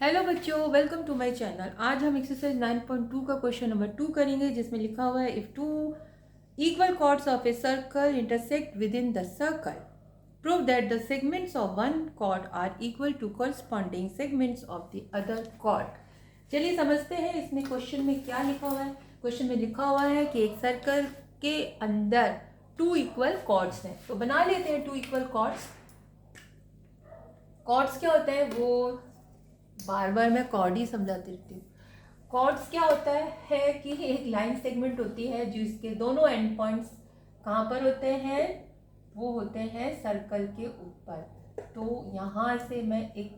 Hello बच्चों, welcome to my channel. आज हम एक्सरसाइज 9.2 का क्वेश्चन नंबर 2 करेंगे, जिसमें लिखा हुआ है if two equal chords of a circle intersect within the circle prove that the segments of one chord are equal to corresponding segments of the other chord। चलिए समझते हैं इसमें क्वेश्चन में क्या लिखा हुआ है। क्वेश्चन में लिखा हुआ है कि एक सर्कल के अंदर टू इक्वल chords हैं, तो बना लेते हैं टू इक्वल chords। chords क्या होता है, वो बार बार मैं कॉर्ड ही समझाती रहती हूँ। कॉर्ड्स क्या होता है कि एक लाइन सेगमेंट होती है जिसके दोनों एंड पॉइंट्स कहाँ पर होते हैं, वो होते हैं सर्कल के ऊपर। तो यहाँ से मैं एक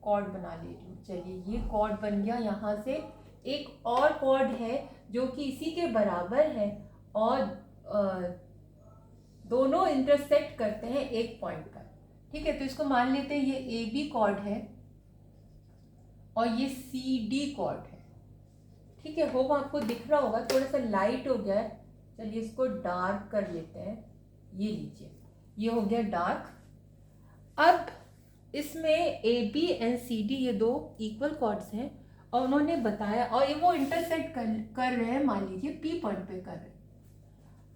कॉर्ड बना ले रही हूँ। चलिए, ये कॉर्ड बन गया। यहाँ से एक और कॉर्ड है जो कि इसी के बराबर है और दोनों इंटरसेक्ट करते हैं एक पॉइंट पर। ठीक है, तो इसको मान लेते हैं ये ए बी कॉर्ड है और ये सी डी कॉर्ड है। ठीक है, होप आपको दिख रहा होगा। थोड़ा सा लाइट हो गया है, चलिए इसको डार्क कर लेते हैं। ये लीजिए, ये हो गया डार्क। अब इसमें A B and C D ये दो इक्वल कॉर्ड्स हैं और उन्होंने बताया, और ये वो इंटरसेक्ट कर रहे हैं, मान लीजिए पी पॉइंट पे कर रहे हैं।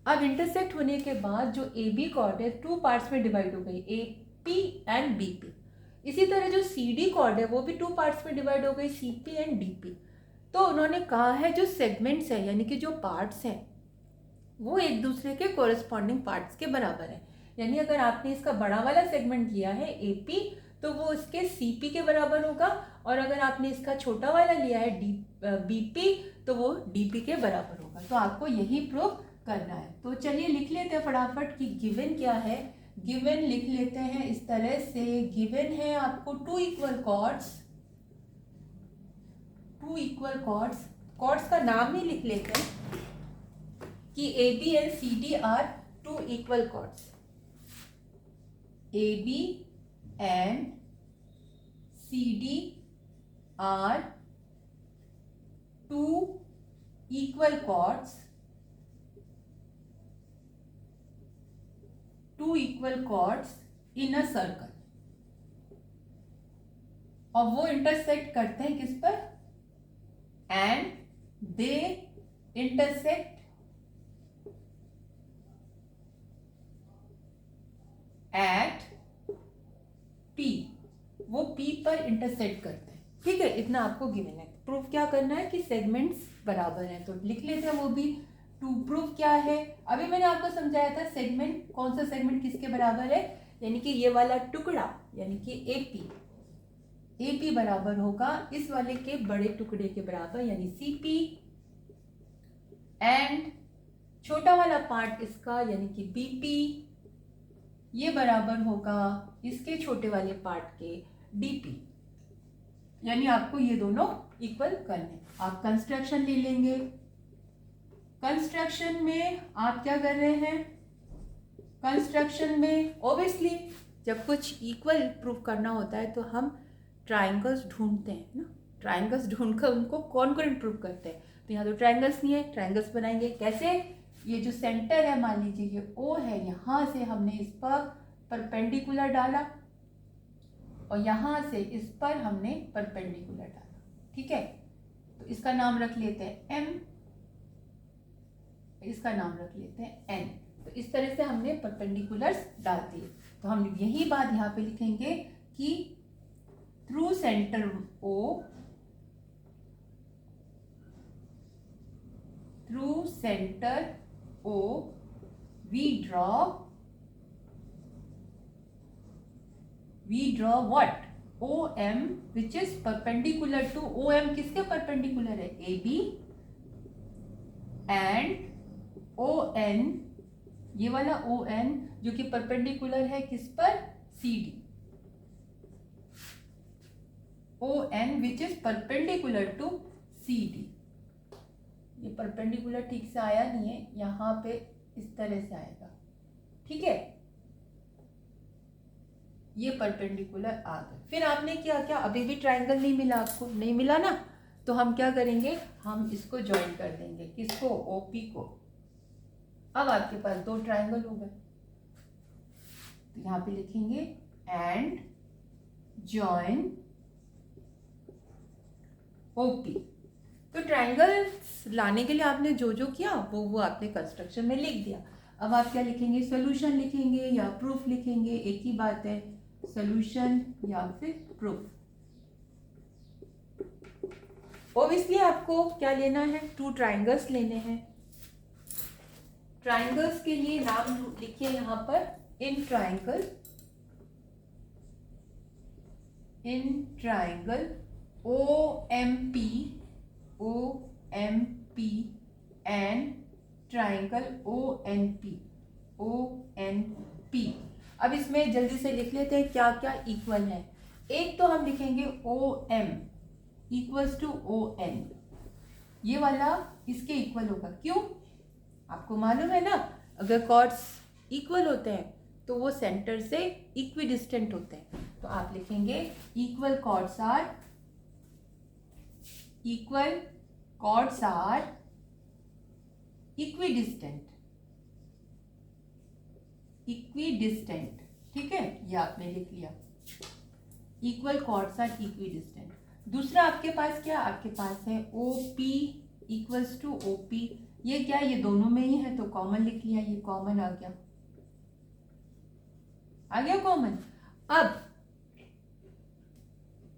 अब इंटरसेक्ट होने के बाद जो ए बी कॉर्ड है टू पार्ट्स में डिवाइड हो गई, A P and B P. इसी तरह जो सी डी कॉर्ड है वो भी टू पार्ट्स में डिवाइड हो गई, C P and D P. तो उन्होंने कहा है जो सेगमेंट्स हैं, यानी कि जो पार्ट्स हैं, वो एक दूसरे के कोरस्पॉन्डिंग पार्ट्स के बराबर है। यानी अगर आपने इसका बड़ा वाला सेगमेंट लिया है ए पी, तो वो इसके सी पी के बराबर होगा, और अगर आपने इसका छोटा वाला लिया है डी बी पी, तो वो डी पी के बराबर होगा। तो आपको यही प्रूव करना है। तो चलिए लिख लेते हैं फटाफट कि गिवन क्या है। गिवन लिख लेते हैं इस तरह से। गिवन है आपको two equal chords. Two equal chords, chords का नाम ही लिख लेते हैं कि A B and C D are two equal chords. A B and C D are two equal chords. Two equal chords in a circle, और वो intersect करते हैं किस पर, and they intersect at P. वो पी पर intersect करते हैं। ठीक है, इतना आपको गिवन है। प्रूफ क्या करना है कि सेगमेंट्स बराबर हैं, तो लिख लेते हैं वो भी। टू प्रूफ क्या है, अभी मैंने आपको समझाया था सेगमेंट, कौन सा सेगमेंट किसके बराबर है, यानी कि ये वाला टुकड़ा, यानी कि एपी। एपी बराबर होगा इस वाले के बड़े टुकड़े के बराबर, यानी सीपी, एंड छोटा वाला पार्ट इसका यानी कि बीपी, ये बराबर होगा इसके छोटे वाले पार्ट के डीपी। यानी आपको ये दोनों इक्वल करने। आप कंस्ट्रक्शन ले लेंगे। कंस्ट्रक्शन में आप क्या कर रहे हैं, कंस्ट्रक्शन में ऑब्वियसली जब कुछ इक्वल प्रूफ करना होता है तो हम ट्राइंगल्स ढूंढते हैं ना। ट्राइंगल्स ढूंढकर उनको कॉन्करेंट प्रूफ करते हैं। तो यहाँ तो ट्राइंगल्स नहीं है, ट्राइंगल्स बनाएंगे कैसे। ये जो सेंटर है, मान लीजिए ये ओ है, यहाँ से हमने इस पर परपेंडिकुलर डाला और यहाँ से इस पर हमने परपेंडिकुलर डाला। ठीक है, तो इसका नाम रख लेते हैं एम, इसका नाम रख लेते हैं एन। तो इस तरह से हमने परपेंडिकुलर्स डाल दिए। तो हम यही बात यहाँ पे लिखेंगे कि through centre O, through centre O we draw what, OM which is perpendicular to OM। किसके परपेंडिकुलर है, AB, एंड ON, ये वाला ON जो कि परपेंडिकुलर है किस पर, CD। ON which is perpendicular to CD। ये परपेंडिकुलर ठीक से आया नहीं है, यहाँ पे इस तरह से आएगा। ठीक है, ये परपेंडिकुलर आ गए। फिर आपने क्या क्या, अभी भी ट्राइंगल नहीं मिला, आपको नहीं मिला ना, तो हम क्या करेंगे, हम इसको ज्वाइन कर देंगे, किसको, ओपी को। अब आपके पास दो ट्राइंगल हो गए। तो यहाँ पे लिखेंगे एंड जॉइन OP। तो ट्राइंगल्स लाने के लिए आपने जो जो किया वो आपने कंस्ट्रक्शन में लिख दिया। अब आप क्या लिखेंगे, सोल्यूशन लिखेंगे या प्रूफ लिखेंगे, एक ही बात है, सोल्यूशन या फिर प्रूफ। ऑब्वियसली आपको क्या लेना है, 2 ट्राइंगल्स लेने हैं। ट्राइंगल्स के लिए नाम लिखिए यहाँ पर, in triangle OMP and triangle ONP। अब इसमें जल्दी से लिख लेते हैं क्या क्या इक्वल है। एक तो हम लिखेंगे OM इक्वल्स टू ON, ये वाला इसके इक्वल होगा। क्यों, आपको मालूम है ना, अगर कॉर्ड्स इक्वल होते हैं तो वो सेंटर से इक्विडिस्टेंट होते हैं। तो आप लिखेंगे इक्वल कॉर्ड्स आर इक्विडिस्टेंट। ठीक है, ये आपने लिख लिया, इक्वल कॉर्ड्स आर इक्विडिस्टेंट। दूसरा आपके पास क्या, आपके पास है OP इक्वल्स टू OP। ये क्या, ये दोनों में ही है तो कॉमन लिख लिया, ये कॉमन आ गया कॉमन। अब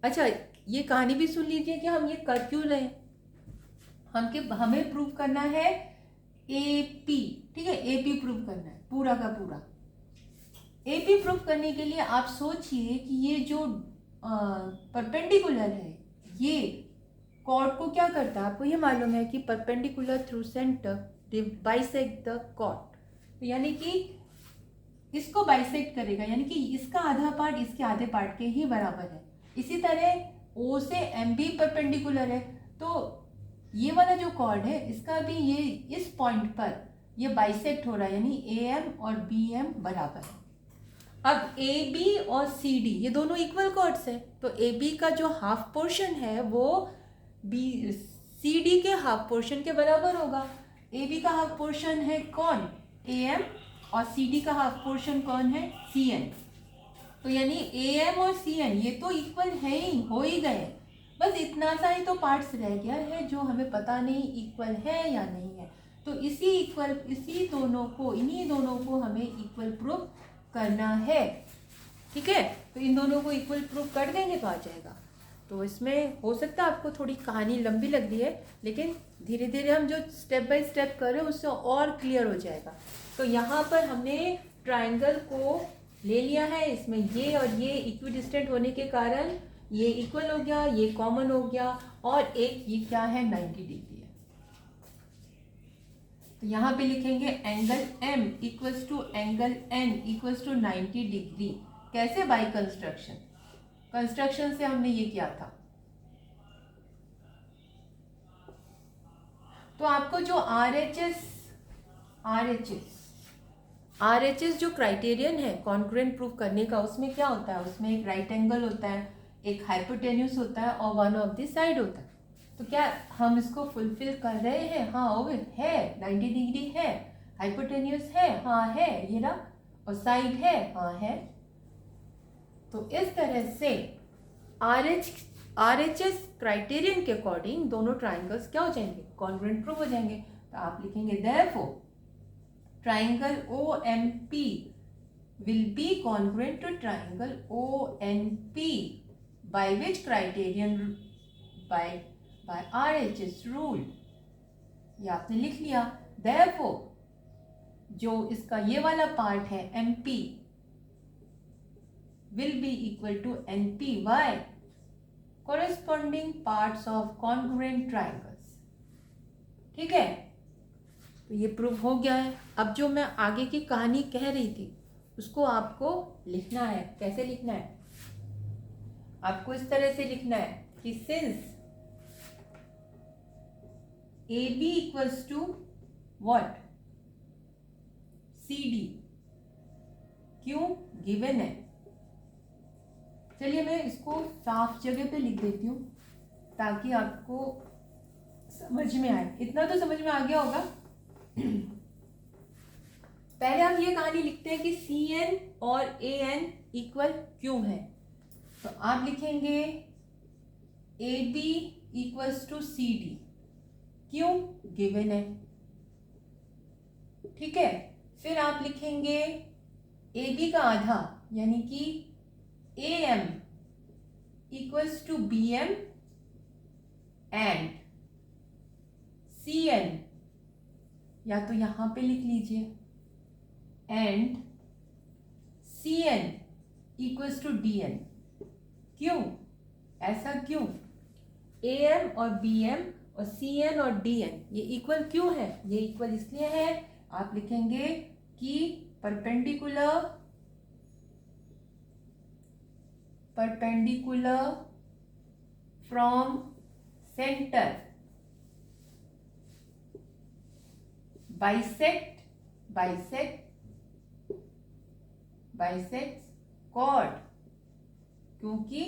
अच्छा, ये कहानी भी सुन लीजिए कि हम ये कर क्यों रहे हैं। हमें प्रूव करना है AP। ठीक है, AP प्रूव करना है पूरा का पूरा। AP प्रूव करने के लिए आप सोचिए कि ये जो परपेंडिकुलर है, ये कॉर्ड को क्या करता है, आपको ये मालूम है कि perpendicular through centre bisect the chord, यानी कि इसको बाइसेक्ट करेगा, यानी कि इसका आधा पार्ट इसके आधे पार्ट के ही बराबर है। इसी तरह O से M भी परपेंडिकुलर है, तो ये वाला जो कॉर्ड है इसका भी ये इस पॉइंट पर ये बाइसेक्ट हो रहा है, यानी AM और BM बराबर है। अब AB और CD ये दोनों इक्वल कॉर्ड्स है, तो AB का जो हाफ पोर्शन है वो CD के हाफ पोर्शन के बराबर होगा। AB का हाफ पोर्शन है कौन, AM, और CD का हाफ पोर्शन कौन है, CN। तो यानी AM और CN ये तो इक्वल है ही, हो ही गए, बस इतना सा ही तो पार्ट्स रह गया है जो हमें पता नहीं इक्वल है या नहीं है। तो इन्हीं दोनों को हमें इक्वल प्रूफ करना है। ठीक है, तो इन दोनों को इक्वल प्रूफ कर देंगे तो आ जाएगा। तो इसमें हो सकता है आपको थोड़ी कहानी लंबी लग रही है, लेकिन धीरे धीरे हम जो स्टेप बाय स्टेप कर रहे हैं उससे और क्लियर हो जाएगा। तो यहाँ पर हमने ट्राइंगल को ले लिया है, इसमें ये और ये इक्विडिस्टेंट होने के कारण ये इक्वल हो गया, ये कॉमन हो गया, और एक ये क्या है, 90 डिग्री है। तो यहाँ पे लिखेंगे angle M equals to angle N equals to 90 degree. कैसे, बाय कंस्ट्रक्शन से हमने ये किया था। तो आपको जो RHS जो क्राइटेरियन है कॉन्ग्रुएंट प्रूफ करने का, उसमें क्या होता है, उसमें एक राइट एंगल होता है, एक हाइपोटेन्यूस होता है और वन ऑफ द साइड होता है। तो क्या हम इसको फुलफिल कर रहे हैं, हाँ वो है, 90 डिग्री है, हाइपोटेन्यूस है, हाँ है, ये रहा, और साइड है, हाँ है। तो इस तरह से RHS क्राइटेरियन के अकॉर्डिंग दोनों ट्राइंगल्स क्या हो जाएंगे, कॉन्ग्रुएंट प्रूफ हो जाएंगे। तो आप लिखेंगे therefore triangle OMP will be congruent to triangle ONP by which criterion, by RHS rule। ये आपने लिख लिया। therefore जो इसका ये वाला पार्ट है MP will be equal to NP by corresponding parts of congruent triangles। ठीक है, तो ये प्रूफ हो गया है। अब जो मैं आगे की कहानी कह रही थी उसको आपको लिखना है। कैसे लिखना है, आपको इस तरह से लिखना है कि since AB equals to what, CD, क्यों गिवन है। चलिए मैं इसको साफ जगह पे लिख देती हूँ ताकि आपको समझ में आए। इतना तो समझ में आ गया होगा। पहले हम ये कहानी लिखते हैं कि CN और AN इक्वल क्यों है। तो आप लिखेंगे A B equals to C D, क्यों? गिवन है, ठीक है। फिर आप लिखेंगे ए बी का आधा यानी कि A M equals to B M and C N, या तो यहां पे लिख लीजिए and C N equals to D N. क्यों? ऐसा क्यों? ए एम और बी एम और सी एन और डी एन ये इक्वल क्यों है? ये इक्वल इसलिए है, आप लिखेंगे कि perpendicular from centre bisect chord, क्योंकि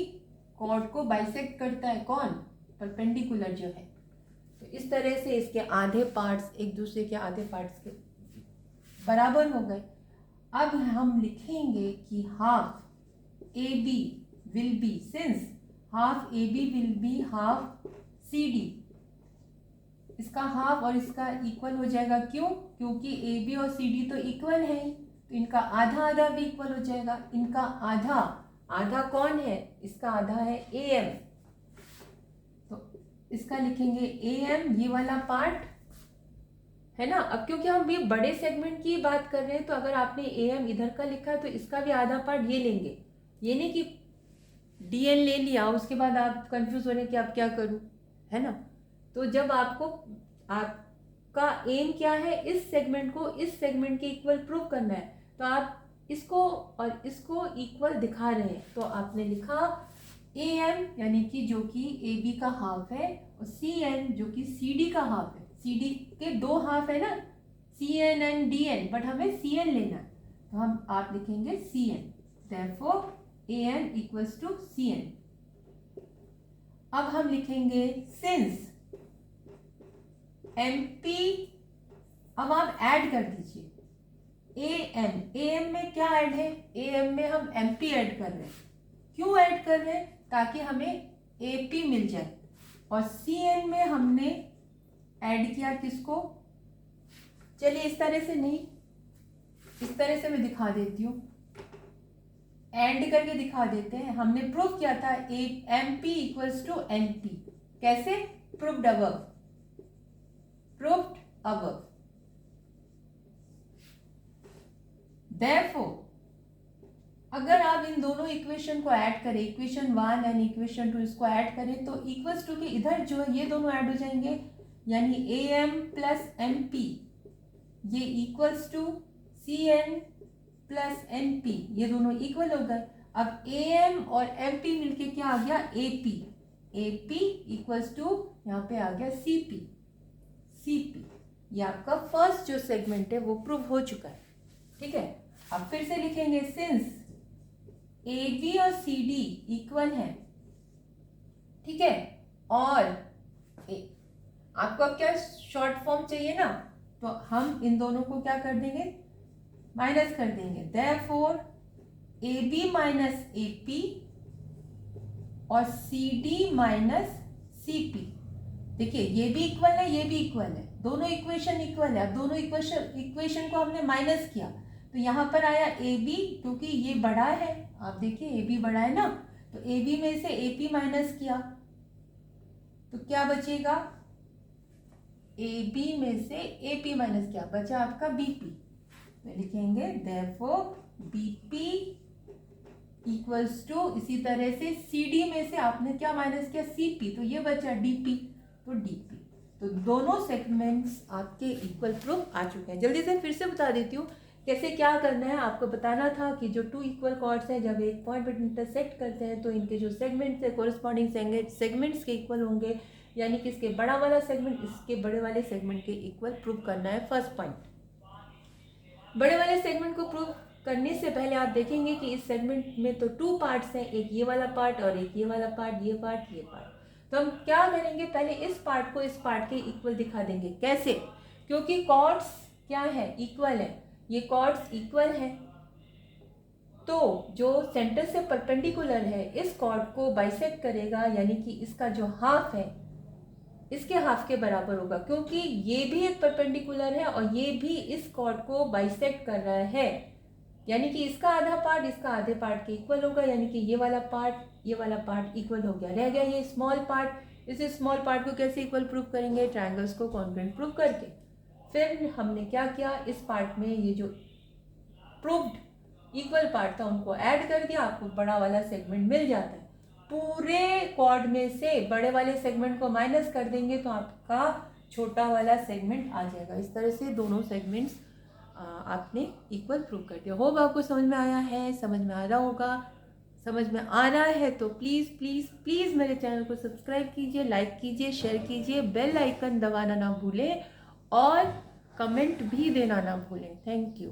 कॉर्ड को बाइसेक्ट करता है कौन? परपेंडिकुलर जो है। तो इस तरह से इसके आधे पार्ट्स एक दूसरे के आधे पार्ट्स के बराबर हो गए। अब हम लिखेंगे कि half A B will be, since half A B will be half C D, इसका हाफ और इसका इक्वल हो जाएगा। क्यों? क्योंकि ए बी और सी डी तो इक्वल है, तो इनका आधा आधा भी इक्वल हो जाएगा। इनका आधा आधा कौन है? इसका आधा है ए एम, तो इसका लिखेंगे ए एम, ये वाला पार्ट है ना। अब क्योंकि हम भी बड़े सेगमेंट की बात कर रहे हैं, तो अगर आपने ए एम इधर का लिखा है तो इसका भी आधा पार्ट ये लेंगे। ये नहीं कि डी एन ले लिया उसके बाद आप कंफ्यूज हो रहे हैं कि आप क्या करूं, है ना। तो जब आपका एम क्या है, इस सेगमेंट को इस सेगमेंट के इक्वल प्रूव करना है, तो आप इसको और इसको इक्वल दिखा रहे हैं, तो आपने लिखा ए एम यानी कि जो कि ए बी का हाफ है, और सी एन जो कि सी डी का हाफ है। सी डी के दो हाफ है ना, C N and D N, but हमें सी एन लेना है, तो आप लिखेंगे C N, therefore A N equals to C N. अब हम लिखेंगे सिंस एम पी, अब आप ऐड कर दीजिए ए एम में क्या ऐड है? ए एम में हम एम पी ऐड कर रहे हैं। क्यों ऐड कर रहे हैं? ताकि हमें ए पी मिल जाए। और सी एन में हमने ऐड किया किसको? चलिए इस तरह से नहीं, इस तरह से मैं दिखा देती हूँ, एंड करके दिखा देते हैं। हमने प्रूव किया था A M P equals to N P. कैसे? प्रूव्ड अबव, Therefore, अगर आप इन दोनों इक्वेशन को ऐड करें, इक्वेशन 1 एंड इक्वेशन 2 इसको ऐड करें, तो इक्वल्स टू के इधर जो है ये दोनों ऐड हो जाएंगे, यानी A M plus M P ये equals to C N plus N P, ये दोनों इक्वल हो गए। अब ए एम और एम पी मिलके क्या आ गया? ए पी इक्वल्स टू यहाँ पे आ गया सी पी। ये आपका फर्स्ट जो सेगमेंट है वो प्रूव हो चुका है, ठीक है। अब फिर से लिखेंगे सिंस ए बी और सी डी इक्वल है, ठीक है, और आपको अब क्या शॉर्ट फॉर्म चाहिए ना, तो हम इन दोनों को क्या कर देंगे? माइनस कर देंगे। Therefore A B minus A P और C D minus C P. देखिए ये भी इक्वल है, ये भी इक्वल है, दोनों इक्वेशन इक्वल है। अब दोनों इक्वेशन को हमने माइनस किया, तो यहाँ पर आया ए बी, क्योंकि ये बड़ा है, आप देखिए ए बी बड़ा है ना, तो ए बी में से ए पी माइनस किया तो क्या बचेगा? ए बी में से ए पी माइनस किया, बचा आपका बी पी। तो लिखेंगे therefore B P equals to, इसी तरह से सी डी में से आपने क्या माइनस किया? सी पी, तो ये बचा डी पी, तो डी पी। तो दोनों सेगमेंट्स आपके इक्वल प्रूफ आ चुके हैं। जल्दी से फिर से बता देती हूँ कैसे क्या करना है। आपको बताना था कि जो टू इक्वल कॉर्ड्स हैं जब एक पॉइंट पर इंटरसेक्ट करते हैं तो इनके जो सेगमेंट्स है कोरिस्पॉन्डिंग सेगमेंट्स के इक्वल होंगे, यानी कि इसके बड़ा वाला सेगमेंट इसके बड़े वाले सेगमेंट के इक्वल प्रूव करना है। फर्स्ट पॉइंट, बड़े वाले सेगमेंट को प्रूव करने से पहले आप देखेंगे कि इस सेगमेंट में तो टू पार्ट्स हैं, एक ये वाला पार्ट और एक ये वाला पार्ट, ये पार्ट ये पार्ट। तो हम क्या करेंगे? पहले इस पार्ट को इस पार्ट के इक्वल दिखा देंगे। कैसे? क्योंकि कॉर्ड्स क्या है? इक्वल है, ये कॉर्ड्स इक्वल है, तो जो सेंटर से परपेंडिकुलर है इस कॉर्ड को बाइसेक्ट करेगा, यानी कि इसका जो हाफ है इसके हाफ के बराबर होगा, क्योंकि ये भी एक परपेंडिकुलर है और ये भी इस कॉर्ड को बाइसेक्ट कर रहा है, यानी कि इसका आधा पार्ट इसका आधे पार्ट के इक्वल होगा, यानी कि ये वाला पार्ट इक्वल हो गया। रह गया ये स्मॉल पार्ट। इस स्मॉल पार्ट को कैसे इक्वल प्रूव करेंगे? ट्रायंगल्स को कॉन्ग्रुएंट प्रूव करके। फिर हमने क्या किया, इस पार्ट में ये जो प्रूव्ड इक्वल पार्ट था उनको ऐड कर दिया, आपको बड़ा वाला सेगमेंट मिल जाता है। पूरे कॉर्ड में से बड़े वाले सेगमेंट को माइनस कर देंगे तो आपका छोटा वाला सेगमेंट आ जाएगा। इस तरह से दोनों सेगमेंट्स आपने इक्वल प्रूव कर दिया। होप आपको समझ में आया है, समझ में आ रहा होगा। समझ में आ रहा है तो प्लीज़ प्लीज़ प्लीज़ मेरे चैनल को सब्सक्राइब कीजिए, लाइक कीजिए, शेयर कीजिए, बेल आइकन दबाना ना भूलें और कमेंट भी देना ना भूलें। Thank you.